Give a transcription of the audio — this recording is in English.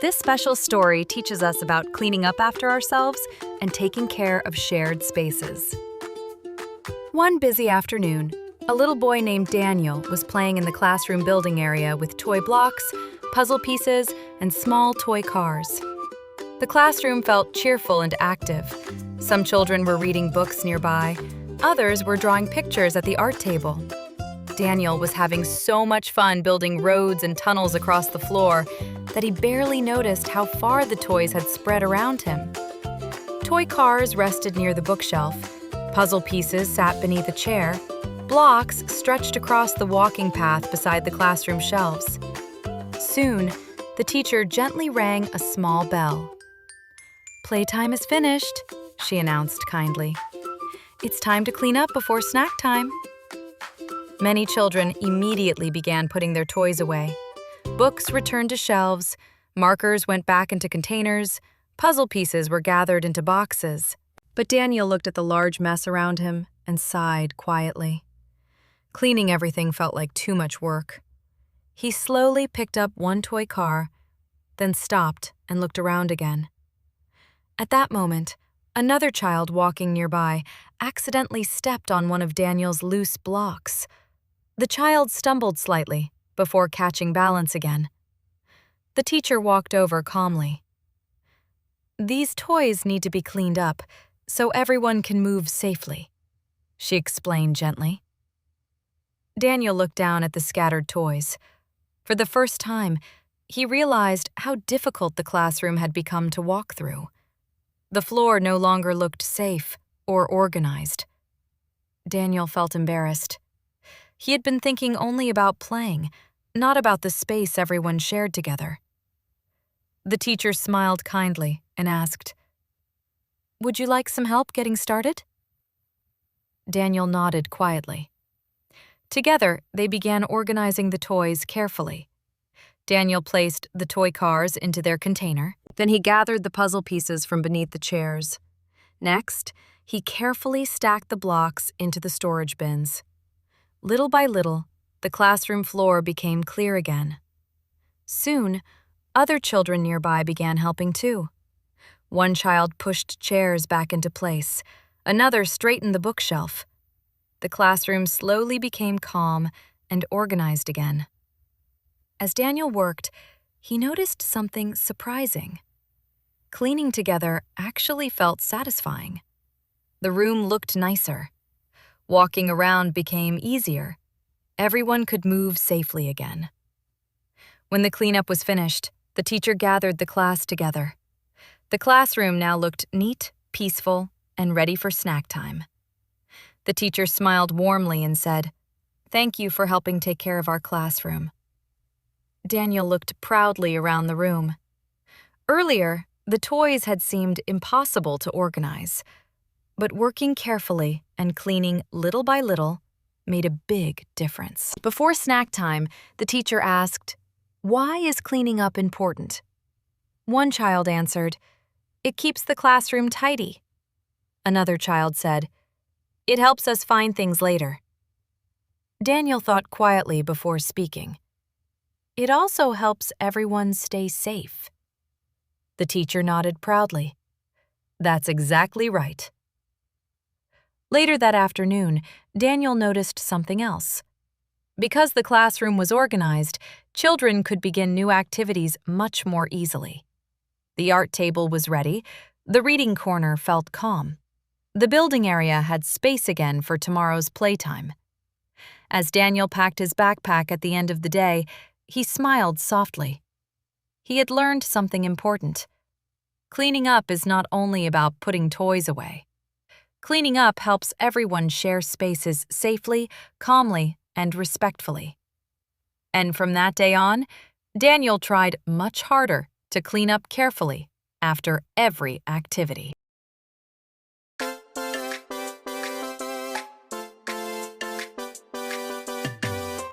This special story teaches us about cleaning up after ourselves and taking care of shared spaces. One busy afternoon, a little boy named Daniel was playing in the classroom building area with toy blocks, puzzle pieces, and small toy cars. The classroom felt cheerful and active. Some children were reading books nearby, others were drawing pictures at the art table. Daniel was having so much fun building roads and tunnels across the floor that he barely noticed how far the toys had spread around him. Toy cars rested near the bookshelf, puzzle pieces sat beneath a chair, blocks stretched across the walking path beside the classroom shelves. Soon, the teacher gently rang a small bell. "Playtime is finished," she announced kindly. "It's time to clean up before snack time." Many children immediately began putting their toys away. Books returned to shelves, markers went back into containers, puzzle pieces were gathered into boxes. But Daniel looked at the large mess around him and sighed quietly. Cleaning everything felt like too much work. He slowly picked up one toy car, then stopped and looked around again. At that moment, another child walking nearby accidentally stepped on one of Daniel's loose blocks. The child stumbled slightly before catching balance again. The teacher walked over calmly. "These toys need to be cleaned up so everyone can move safely," she explained gently. Daniel looked down at the scattered toys. For the first time, he realized how difficult the classroom had become to walk through. The floor no longer looked safe or organized. Daniel felt embarrassed. He had been thinking only about playing, not about the space everyone shared together. The teacher smiled kindly and asked, "Would you like some help getting started?" Daniel nodded quietly. Together, they began organizing the toys carefully. Daniel placed the toy cars into their container. Then he gathered the puzzle pieces from beneath the chairs. Next, he carefully stacked the blocks into the storage bins. Little by little, the classroom floor became clear again. Soon, other children nearby began helping too. One child pushed chairs back into place. Another straightened the bookshelf. The classroom slowly became calm and organized again. As Daniel worked, he noticed something surprising. Cleaning together actually felt satisfying. The room looked nicer. Walking around became easier. Everyone could move safely again. When the cleanup was finished, the teacher gathered the class together. The classroom now looked neat, peaceful, and ready for snack time. The teacher smiled warmly and said, "Thank you for helping take care of our classroom." Daniel looked proudly around the room. Earlier, the toys had seemed impossible to organize, but working carefully and cleaning little by little made a big difference. Before snack time, the teacher asked, "Why is cleaning up important?" One child answered, "It keeps the classroom tidy." Another child said, "It helps us find things later." Daniel thought quietly before speaking. "It also helps everyone stay safe." The teacher nodded proudly. "That's exactly right." Later that afternoon, Daniel noticed something else. Because the classroom was organized, children could begin new activities much more easily. The art table was ready, the reading corner felt calm. The building area had space again for tomorrow's playtime. As Daniel packed his backpack at the end of the day, he smiled softly. He had learned something important. Cleaning up is not only about putting toys away. Cleaning up helps everyone share spaces safely, calmly, and respectfully. And from that day on, Daniel tried much harder to clean up carefully after every activity.